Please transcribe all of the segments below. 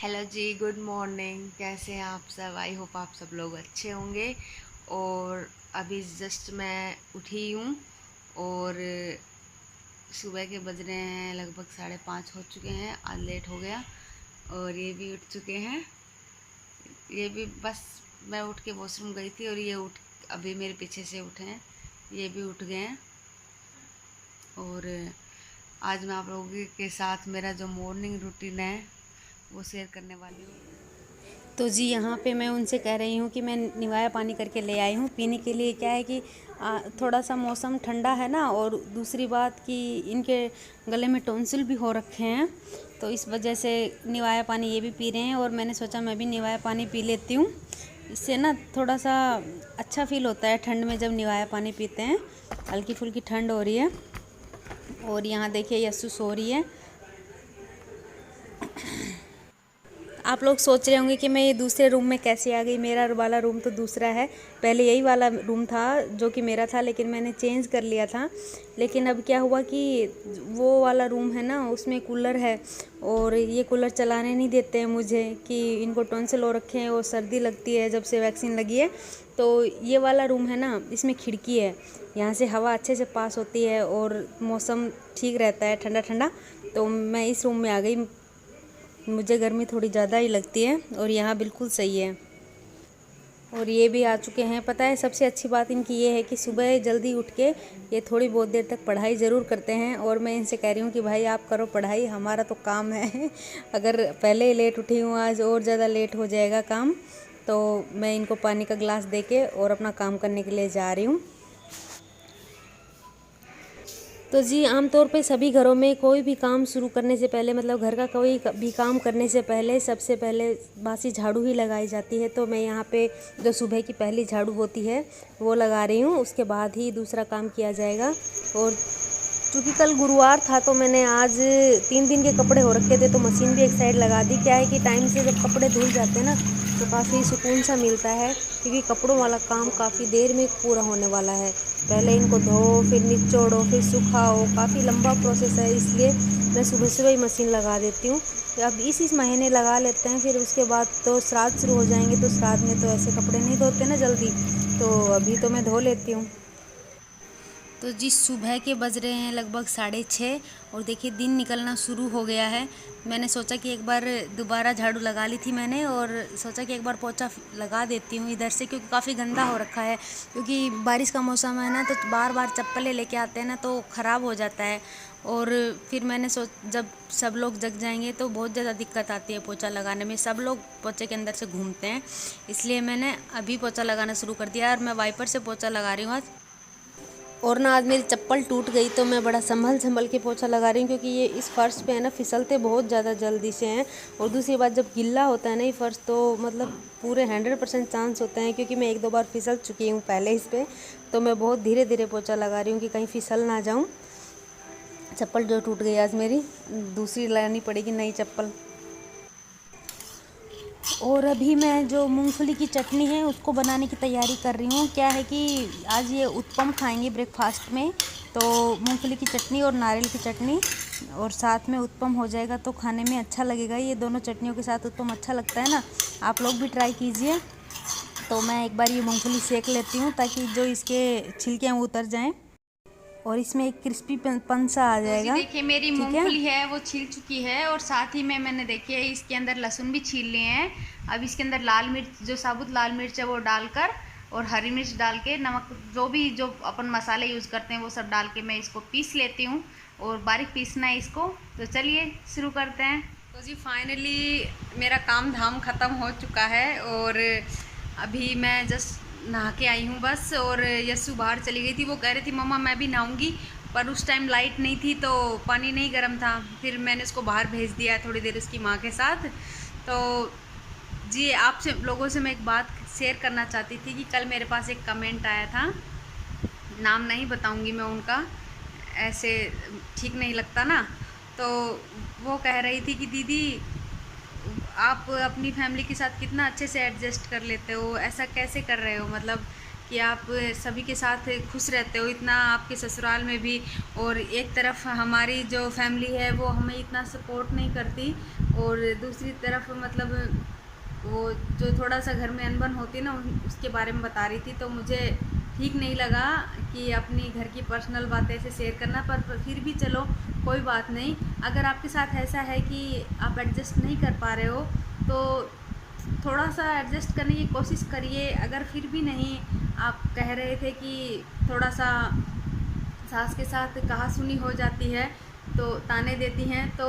Hello जी, good morning. कैसे हैं आप सब? आई होप आप सब लोग अच्छे होंगे। और अभी जस्ट मैं उठी हूँ और सुबह के बज रहे हैं लगभग 5:30 हो चुके हैं। आज लेट हो गया और ये भी उठ चुके हैं। ये भी बस मैं उठ के वॉशरूम गई थी और ये उठ अभी मेरे पीछे से उठे हैं। ये भी उठ गए हैं और आज मैं आप लोगों के साथ मेरा जो मॉर्निंग रूटीन है वो शेयर करने वाली हूँ। तो जी यहाँ पे मैं उनसे कह रही हूँ कि मैं निवाया पानी करके ले आई हूँ पीने के लिए। क्या है कि थोड़ा सा मौसम ठंडा है ना, और दूसरी बात कि इनके गले में टॉन्सिल भी हो रखे हैं, तो इस वजह से निवाया पानी ये भी पी रहे हैं और मैंने सोचा मैं भी निवाया पानी पी लेती हूँ। इससे ना थोड़ा सा अच्छा फील होता है ठंड में जब निवाया पानी पीते हैं। हल्की फुल्की ठंड हो रही है और यहाँ देखिए यस्सु सो रही है। आप लोग सोच रहे होंगे कि मैं ये दूसरे रूम में कैसे आ गई। मेरा वाला रूम तो दूसरा है, पहले यही वाला रूम था जो कि मेरा था, लेकिन मैंने चेंज कर लिया था। लेकिन अब क्या हुआ कि वो वाला रूम है ना, उसमें कूलर है और ये कूलर चलाने नहीं देते हैं मुझे, कि इनको टॉन्सिल हो रखे हैं और सर्दी लगती है जब से वैक्सीन लगी है। तो ये वाला रूम है ना, इसमें खिड़की है, यहाँ से हवा अच्छे से पास होती है और मौसम ठीक रहता है, ठंडा ठंडा। तो मैं इस रूम में आ गई। मुझे गर्मी थोड़ी ज़्यादा ही लगती है और यहाँ बिल्कुल सही है। और ये भी आ चुके हैं। पता है सबसे अच्छी बात इनकी ये है कि सुबह जल्दी उठ के ये थोड़ी बहुत देर तक पढ़ाई ज़रूर करते हैं और मैं इनसे कह रही हूँ कि भाई आप करो पढ़ाई, हमारा तो काम है। अगर पहले ही लेट उठी हूँ आज और ज़्यादा लेट हो जाएगा काम। तो मैं इनको पानी का गिलास दे के और अपना काम करने के लिए जा रही हूँ। तो जी आमतौर पे सभी घरों में कोई भी काम शुरू करने से पहले, मतलब घर का कोई भी काम करने से पहले सबसे पहले बासी झाड़ू ही लगाई जाती है। तो मैं यहाँ पे जो सुबह की पहली झाड़ू होती है वो लगा रही हूँ, उसके बाद ही दूसरा काम किया जाएगा। और क्योंकि कल गुरुवार था तो मैंने आज 3 दिन के कपड़े हो रखे थे तो मशीन भी एक साइड लगा दी। क्या है कि टाइम से जब कपड़े धुल जाते हैं ना तो काफ़ी सुकून सा मिलता है, क्योंकि कपड़ों वाला काम काफ़ी देर में पूरा होने वाला है। पहले इनको धो, फिर निचोड़ो, फिर सुखाओ, काफ़ी लंबा प्रोसेस है, इसलिए मैं सुबह सुबह ही मशीन लगा देती हूँ। अब इस महीने लगा लेते हैं, फिर उसके बाद तो श्राद्ध शुरू हो जाएंगे, तो श्राद्ध में तो ऐसे कपड़े नहीं धोते ना जल्दी, तो अभी तो मैं धो लेती हूँ। तो जिस सुबह के बज रहे हैं लगभग 6:30 और देखिए दिन निकलना शुरू हो गया है। मैंने सोचा कि एक बार दोबारा झाड़ू लगा ली थी मैंने और सोचा कि एक बार पोंछा लगा देती हूँ इधर से, क्योंकि काफ़ी गंदा हो रखा है। क्योंकि बारिश का मौसम है ना, तो बार बार चप्पलें लेके आते हैं ना तो ख़राब हो जाता है। और फिर मैंने जब सब लोग जग जाएंगे तो बहुत ज़्यादा दिक्कत आती है पोंछा लगाने में, सब लोग पोंछे के अंदर से घूमते हैं, इसलिए मैंने अभी पोंछा लगाना शुरू कर दिया और मैं वाइपर से पोंछा लगा रही हूँ आज। और ना आज मेरी चप्पल टूट गई तो मैं बड़ा संभल संभल के पोंछा लगा रही हूँ, क्योंकि ये इस फर्श पे है ना फिसलते बहुत ज़्यादा जल्दी से हैं। और दूसरी बात, जब गिल्ला होता है ना ये फर्श तो मतलब पूरे 100% चांस होते हैं, क्योंकि मैं 1-2 बार फिसल चुकी हूँ पहले इस पर। तो मैं बहुत धीरे धीरे पोंछा लगा रही हूँ कि कहीं फिसल ना जाऊँ। चप्पल जो टूट गई आज मेरी, दूसरी लानी पड़ेगी नई चप्पल। और अभी मैं जो मूंगफली की चटनी है उसको बनाने की तैयारी कर रही हूँ। क्या है कि आज ये उत्पम खाएंगे ब्रेकफास्ट में, तो मूंगफली की चटनी और नारियल की चटनी और साथ में उत्पम हो जाएगा तो खाने में अच्छा लगेगा। ये दोनों चटनियों के साथ उत्पम अच्छा लगता है ना, आप लोग भी ट्राई कीजिए। तो मैं एक बार ये मूंगफली सेक लेती हूँ ताकि जो इसके छिलके हैं वो उतर जाएँ और इसमें एक क्रिस्पी पन सा आ तो जी जाएगा। देखिए, मेरी ठीक है। मूंगफली है वो छील चुकी है और साथ ही में मैंने देखिए इसके अंदर लहसुन भी छील लिए हैं। अब इसके अंदर लाल मिर्च, जो साबुत लाल मिर्च है वो डालकर और हरी मिर्च डाल के, नमक, जो अपन मसाले यूज़ करते हैं वो सब डाल के मैं इसको पीस लेती हूँ और बारीक पीसना है इसको। तो चलिए शुरू करते हैं। तो जी फाइनली मेरा काम धाम ख़त्म हो चुका है और अभी मैं जस्ट नहा के आई हूँ बस। और यस्सु बाहर चली गई थी, वो कह रही थी मम्मा मैं भी नहाऊंगी, पर उस टाइम लाइट नहीं थी तो पानी नहीं गर्म था, फिर मैंने उसको बाहर भेज दिया थोड़ी देर उसकी माँ के साथ। तो जी आपसे लोगों से मैं एक बात शेयर करना चाहती थी कि कल मेरे पास एक कमेंट आया था, नाम नहीं बताऊंगी मैं उनका, ऐसे ठीक नहीं लगता ना। तो वो कह रही थी कि दीदी आप अपनी फैमिली के साथ कितना अच्छे से एडजस्ट कर लेते हो, ऐसा कैसे कर रहे हो, मतलब कि आप सभी के साथ खुश रहते हो, इतना आपके ससुराल में भी, और एक तरफ हमारी जो फैमिली है वो हमें इतना सपोर्ट नहीं करती, और दूसरी तरफ मतलब वो जो थोड़ा सा घर में अनबन होती है ना, उसके बारे में बता रही थी। तो मुझे ठीक नहीं लगा कि अपनी घर की पर्सनल बातें ऐसे शेयर करना, पर फिर भी चलो कोई बात नहीं। अगर आपके साथ ऐसा है कि आप एडजस्ट नहीं कर पा रहे हो तो थोड़ा सा एडजस्ट करने की कोशिश करिए। अगर फिर भी नहीं, आप कह रहे थे कि थोड़ा सा सास के साथ कहा सुनी हो जाती है तो ताने देती हैं, तो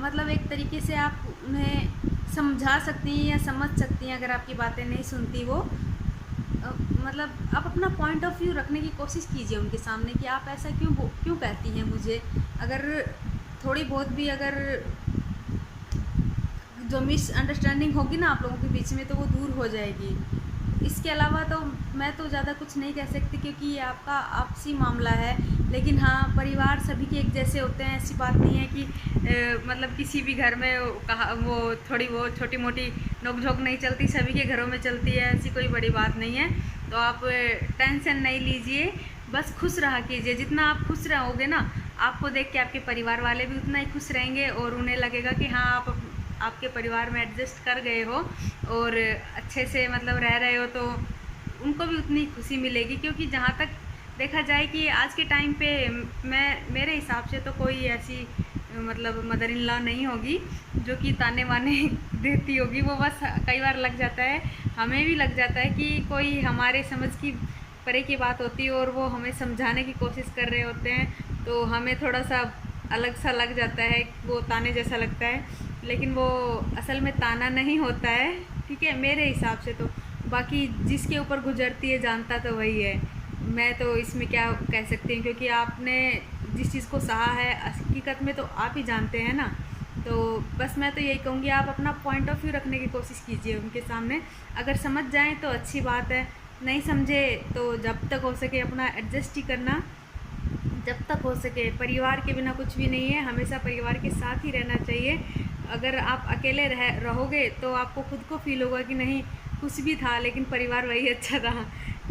मतलब एक तरीके से आप उन्हें समझा सकती हैं या समझ सकती हैं। अगर आपकी बातें नहीं सुनती वो, मतलब आप अपना पॉइंट ऑफ व्यू रखने की कोशिश कीजिए उनके सामने कि आप ऐसा क्यों कहती हैं मुझे। अगर थोड़ी बहुत भी अगर जो मिसअंडरस्टैंडिंग होगी ना आप लोगों के बीच में, तो वो दूर हो जाएगी। इसके अलावा तो मैं तो ज़्यादा कुछ नहीं कह सकती, क्योंकि ये आपका आपसी मामला है। लेकिन हाँ, परिवार सभी के एक जैसे होते हैं, ऐसी बात नहीं है कि मतलब किसी भी घर में वो थोड़ी वो छोटी मोटी नोक-झोंक नहीं चलती, सभी के घरों में चलती है, ऐसी कोई बड़ी बात नहीं है। तो आप टेंशन नहीं लीजिए, बस खुश रहा कीजिए। जितना आप खुश रहोगे ना, आपको देख के आपके परिवार वाले भी उतना ही खुश रहेंगे, और उन्हें लगेगा कि हाँ, आपके परिवार में एडजस्ट कर गए हो और अच्छे से मतलब रह रहे हो, तो उनको भी उतनी खुशी मिलेगी। क्योंकि जहाँ तक देखा जाए कि आज के टाइम पे मेरे हिसाब से तो कोई ऐसी मतलब मदर इन लॉ नहीं होगी जो कि ताने वाने देती होगी। वो बस कई बार लग जाता है, हमें भी लग जाता है कि कोई हमारे समझ की परे की बात होती है और वो हमें समझाने की कोशिश कर रहे होते हैं, तो हमें थोड़ा सा अलग सा लग जाता है, वो ताने जैसा लगता है। लेकिन वो असल में ताना नहीं होता है, ठीक है, मेरे हिसाब से तो। बाकी जिसके ऊपर गुजरती है जानता तो वही है, मैं तो इसमें क्या कह सकती हूँ, क्योंकि आपने जिस चीज़ को सहा है हकीकत में तो आप ही जानते हैं ना। तो बस मैं तो यही कहूँगी, आप अपना पॉइंट ऑफ व्यू रखने की कोशिश कीजिए उनके सामने। अगर समझ जाएं तो अच्छी बात है, नहीं समझे तो जब तक हो सके अपना एडजस्ट ही करना, जब तक हो सके। परिवार के बिना कुछ भी नहीं है, हमेशा परिवार के साथ ही रहना चाहिए। अगर आप अकेले रहोगे तो आपको खुद को फील होगा कि नहीं, कुछ भी था लेकिन परिवार वही अच्छा था।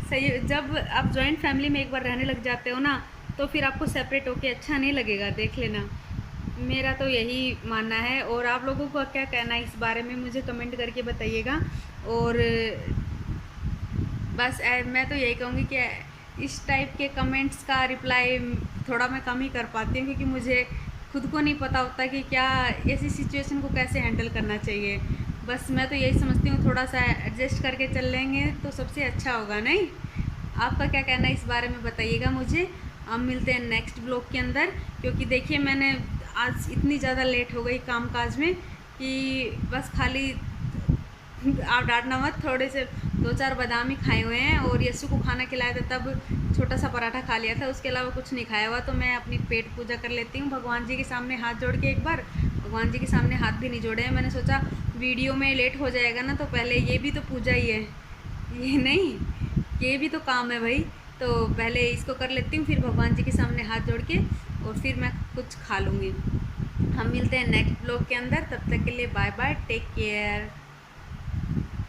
सही, जब आप जॉइंट फैमिली में एक बार रहने लग जाते हो ना, तो फिर आपको सेपरेट होके अच्छा नहीं लगेगा, देख लेना। मेरा तो यही मानना है। और आप लोगों को क्या कहना है इस बारे में, मुझे कमेंट करके बताइएगा। और बस मैं तो यही कहूँगी कि इस टाइप के कमेंट्स का रिप्लाई थोड़ा मैं कम ही कर पाती हूँ, क्योंकि मुझे खुद को नहीं पता होता कि क्या ऐसी सिचुएशन को कैसे हैंडल करना चाहिए। बस मैं तो यही समझती हूँ, थोड़ा सा एडजस्ट करके चल लेंगे तो सबसे अच्छा होगा। नहीं, आपका क्या कहना है इस बारे में बताइएगा मुझे। हम मिलते हैं नेक्स्ट ब्लॉग के अंदर, क्योंकि देखिए मैंने आज इतनी ज़्यादा लेट हो गई कामकाज में कि बस खाली आप डांटना मत, थोड़े से 2-4 बादाम ही खाए हुए हैं, और यस्सु को खाना खिलाया था तब छोटा सा पराठा खा लिया था, उसके अलावा कुछ नहीं खाया हुआ। तो मैं अपनी पेट पूजा कर लेती हूँ भगवान जी के सामने हाथ जोड़ के। एक बार भगवान जी के सामने हाथ भी नहीं जोड़े हैं, मैंने सोचा वीडियो में लेट हो जाएगा ना, तो पहले ये भी तो पूजा ही है, ये नहीं, ये भी तो काम है भाई। तो पहले इसको कर लेती हूँ, फिर भगवान जी के सामने हाथ जोड़ के और फिर मैं कुछ खा लूँगी। हम मिलते हैं नेक्स्ट ब्लॉग के अंदर, तब तक के लिए बाय बाय, टेक केयर।